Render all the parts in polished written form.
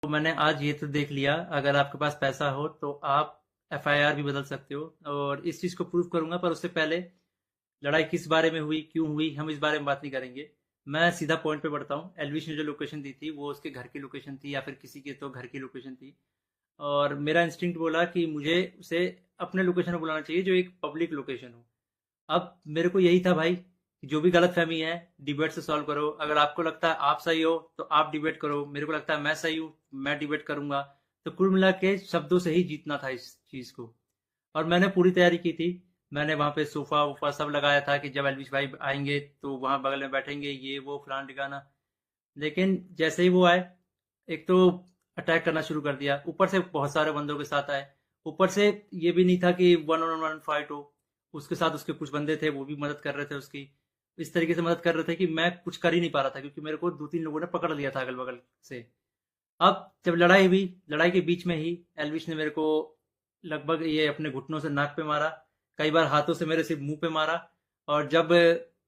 तो मैंने आज ये तो देख लिया, अगर आपके पास पैसा हो तो आप एफआईआर भी बदल सकते हो, और इस चीज़ को प्रूव करूंगा। पर उससे पहले लड़ाई किस बारे में हुई, क्यों हुई, हम इस बारे में बात नहीं करेंगे। मैं सीधा पॉइंट पे बढ़ता हूँ। एलविश ने जो लोकेशन दी थी वो उसके घर की लोकेशन थी, या फिर किसी के तो घर की लोकेशन थी। और मेरा इंस्टिंक्ट बोला कि मुझे उसे अपने लोकेशन में बुलाना चाहिए, जो एक पब्लिक लोकेशन हो। अब मेरे को यही था भाई कि जो भी गलतफहमी है डिबेट से सॉल्व करो। अगर आपको लगता है आप सही हो तो आप डिबेट करो, मेरे को लगता है मैं सही हूँ, मैं डिबेट करूंगा। तो कुल मिला के शब्दों से ही जीतना था इस चीज को। और मैंने पूरी तैयारी की थी। मैंने वहां पे सोफा वोफा सब लगाया था कि जब एलविश भाई आएंगे तो वहां बगल में बैठेंगे, ये वो फलान ठिकाना। लेकिन जैसे ही वो आए, एक तो अटैक करना शुरू कर दिया, ऊपर से बहुत सारे बंदों के साथ आए। ऊपर से ये भी नहीं था कि वन ऑन वन फाइट हो, उसके साथ उसके कुछ बंदे थे वो भी मदद कर रहे थे उसकी। इस तरीके से मदद कर रहे थे कि मैं कुछ कर ही नहीं पा रहा था, क्योंकि मेरे को दो तीन लोगों ने पकड़ लिया था अगल बगल से। अब जब लड़ाई हुई, लड़ाई के बीच में ही एल्विश ने मेरे को लगभग ये अपने घुटनों से नाक पे मारा, कई बार हाथों से मेरे सिर्फ मुंह पे मारा। और जब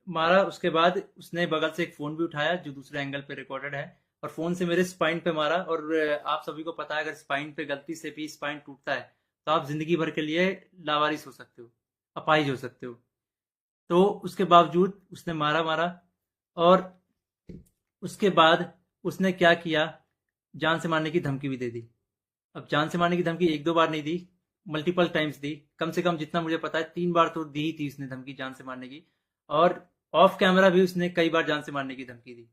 मारा उसके बाद उसने बगल से एक फोन भी उठाया जो दूसरे एंगल पे रिकॉर्डेड है, और फोन से मेरे स्पाइन पे मारा। और आप सभी को पता है अगर स्पाइन पे गलती से भी स्पाइन टूटता है तो आप जिंदगी भर के लिए लावारिस हो सकते हो, अपाहिज हो सकते हो। तो उसके बावजूद उसने मारा मारा। और उसके बाद उसने क्या किया, जान से मारने की धमकी भी दे दी। अब जान से मारने की धमकी एक दो बार नहीं दी, मल्टीपल टाइम्स दी। कम से कम जितना मुझे पता है 3 बार तो दी ही थी उसने धमकी जान से मारने की। और ऑफ कैमरा भी उसने कई बार जान से मारने की धमकी दी।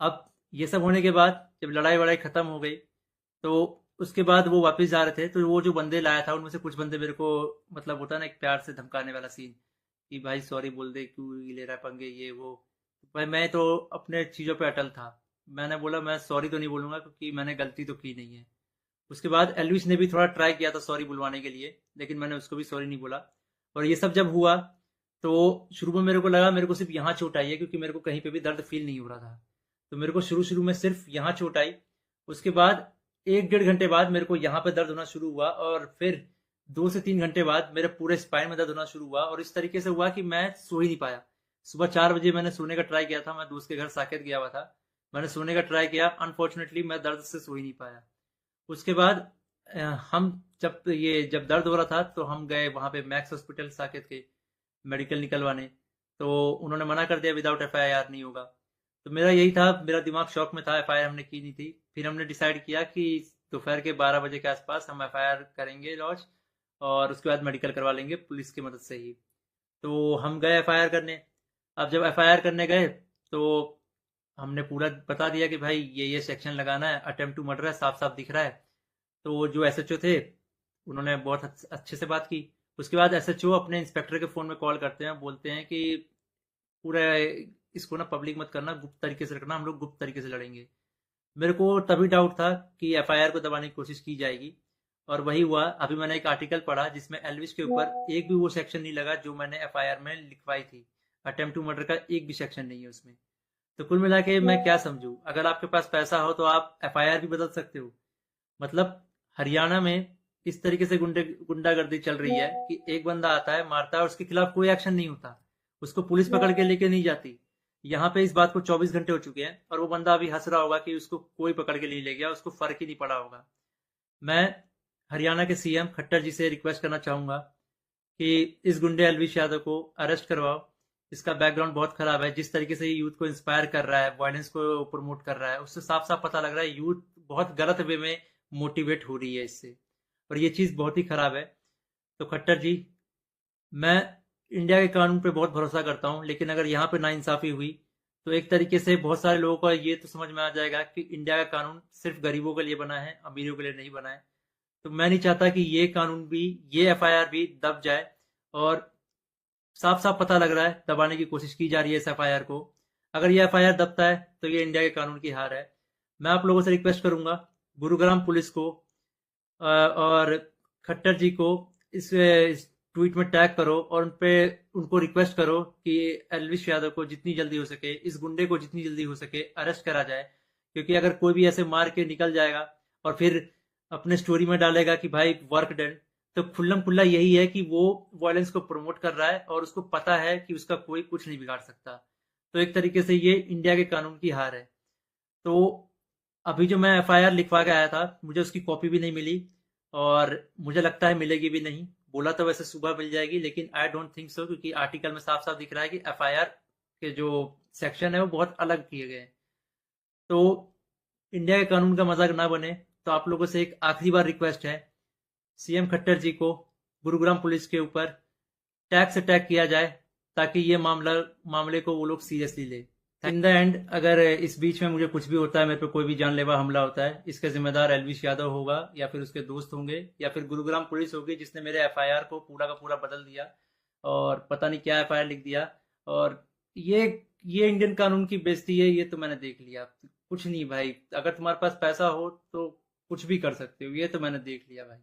अब ये सब होने के बाद जब लड़ाई वड़ाई खत्म हो गई, तो उसके बाद वो वापस जा रहे थे, तो वो जो बंदे लाया था उनमें से कुछ बंदे मेरे को, मतलब होता है ना एक प्यार से धमकाने वाला सीन, कि भाई सॉरी बोल दे, क्यों ये ले रहा है पंगे, ये वो। भाई मैं तो अपने चीज़ों पे अटल था। मैंने बोला मैं सॉरी तो नहीं बोलूंगा, क्योंकि मैंने गलती तो की नहीं है। उसके बाद एल्विस ने भी थोड़ा ट्राई किया था सॉरी बुलवाने के लिए, लेकिन मैंने उसको भी सॉरी नहीं बोला। और ये सब जब हुआ तो शुरू में मेरे को लगा मेरे को सिर्फ यहाँ चोट आई है, क्योंकि मेरे को कहीं पे भी दर्द फील नहीं हो रहा था। तो मेरे को शुरू शुरू में सिर्फ यहाँ चोट आई। उसके बाद 1 डेढ़ घंटे बाद मेरे को यहाँ पे दर्द होना शुरू हुआ, और फिर 2 से 3 घंटे बाद मेरे पूरे स्पाइन में दर्द होना शुरू हुआ। और इस तरीके से हुआ कि मैं सो ही नहीं पाया। सुबह 4 बजे मैंने सोने का ट्राई किया था, मैं दोस्त के घर साकेत गया हुआ था। मैंने सोने का ट्राई किया, अनफॉर्चुनेटली मैं दर्द से सो ही नहीं पाया। उसके बाद अ, हम जब दर्द हो रहा था तो हम गए वहाँ पे मैक्स हॉस्पिटल साकेत के, मेडिकल निकलवाने। तो उन्होंने मना कर दिया, विदाउट एफआईआर नहीं होगा। तो मेरा यही था, मेरा दिमाग शॉक में था, एफआईआर हमने की नहीं थी। फिर हमने डिसाइड किया कि दोपहर के 12 बजे के आसपास हम एफआईआर करेंगे लॉन्च, और उसके बाद मेडिकल करवा लेंगे पुलिस की मदद से ही। तो हम गए एफआईआर करने। अब जब एफआईआर करने गए तो हमने पूरा बता दिया कि भाई ये सेक्शन लगाना है, अटेम्प्ट टू मर्डर है, साफ साफ दिख रहा है। तो वो जो एसएचओ थे उन्होंने बहुत अच्छे से बात की। उसके बाद एसएचओ अपने इंस्पेक्टर के फ़ोन में कॉल करते हैं, बोलते हैं कि पूरा इसको ना पब्लिक मत करना, गुप्त तरीके से रखना, हम लोग गुप्त तरीके से लड़ेंगे। मेरे को तभी डाउट था कि एफआईआर को दबाने की कोशिश की जाएगी। और वही हुआ। अभी मैंने एक आर्टिकल पढ़ा जिसमें एल्विस के ऊपर एक भी वो सेक्शन नहीं लगा जो मैंने एफआईआर में लिखवाई थी। अटेम्प्ट टू मर्डर का एक भी सेक्शन नहीं है उसमें। तो कुल मिला के मैं क्या समझूं, अगर आपके पास पैसा हो तो आप एफआईआर भी बदल सकते हो। मतलब हरियाणा में इस तरीके से गुंडागर्दी चल रही है कि एक बंदा आता है मारता है और उसके खिलाफ कोई एक्शन नहीं होता, उसको पुलिस पकड़ के लेके नहीं जाती। यहाँ पे इस बात को 24 घंटे हो चुके हैं और वो बंदा अभी हंस रहा होगा कि उसको कोई पकड़ के नहीं ले गया, उसको फर्क ही नहीं पड़ा होगा। मैं हरियाणा के सीएम खट्टर जी से रिक्वेस्ट करना चाहूंगा कि इस गुंडे अलविश यादव को अरेस्ट करवाओ। इसका बैकग्राउंड बहुत खराब है, जिस तरीके से ये यूथ को इंस्पायर कर रहा है, वायलेंस को प्रमोट कर रहा है, उससे साफ साफ पता लग रहा है यूथ बहुत गलत वे में मोटिवेट हो रही है इससे। और ये चीज़ बहुत ही खराब है। तो खट्टर जी, मैं इंडिया के कानून पे बहुत भरोसा करता हूँ, लेकिन अगर यहाँ पे नाइंसाफी हुई तो एक तरीके से बहुत सारे लोगों को ये तो समझ में आ जाएगा कि इंडिया का कानून सिर्फ गरीबों के लिए बना है, अमीरों के लिए नहीं बना है। तो मैं नहीं चाहता कि ये कानून भी, ये एफआईआर भी दब जाए। और साफ साफ पता लग रहा है दबाने की कोशिश की जा रही है इस एफआईआर को। अगर ये एफआईआर दबता है तो ये इंडिया के कानून की हार है। मैं आप लोगों से रिक्वेस्ट करूंगा, गुरुग्राम पुलिस को और खट्टर जी को इस ट्वीट में टैग करो, और उन पे उनको रिक्वेस्ट करो कि एलविश यादव को जितनी जल्दी हो सके, इस गुंडे को जितनी जल्दी हो सके अरेस्ट करा जाए। क्योंकि अगर कोई भी ऐसे मार के निकल जाएगा और फिर अपने स्टोरी में डालेगा कि भाई वर्क डन, तो खुल्लम खुल्ला यही है कि वो वायलेंस को प्रमोट कर रहा है और उसको पता है कि उसका कोई कुछ नहीं बिगाड़ सकता। तो एक तरीके से ये इंडिया के कानून की हार है। तो अभी जो मैं एफआईआर लिखवा के आया था, मुझे उसकी कॉपी भी नहीं मिली, और मुझे लगता है मिलेगी भी नहीं। बोला तो वैसे सुबह मिल जाएगी, लेकिन आई डोंट थिंक सो, क्योंकि आर्टिकल में साफ साफ दिख रहा है कि एफआईआर के जो सेक्शन है वो बहुत अलग किए गए हैं। तो इंडिया के कानून का मजाक ना बने, तो आप लोगों से एक आखिरी बार रिक्वेस्ट है, सीएम खट्टर जी को गुरुग्राम पुलिस के ऊपर टैक्स अटैक किया जाए, ताकि ये मामले को वो लोग सीरियसली ले। इन द एंड, अगर इस बीच में मुझे कुछ भी होता है, मेरे पे कोई भी जानलेवा हमला होता है, इसका जिम्मेदार एलविश यादव होगा, या फिर उसके दोस्त होंगे, या फिर गुरुग्राम पुलिस होगी जिसने मेरे एफआईआर को पूरा का पूरा बदल दिया, और पता नहीं क्या एफआईआर लिख दिया। और ये ये इंडियन कानून की बेइज्जती है, ये तो मैंने देख लिया। कुछ नहीं भाई, अगर तुम्हारे पास पैसा हो तो कुछ भी कर सकते हो, ये तो मैंने देख लिया भाई।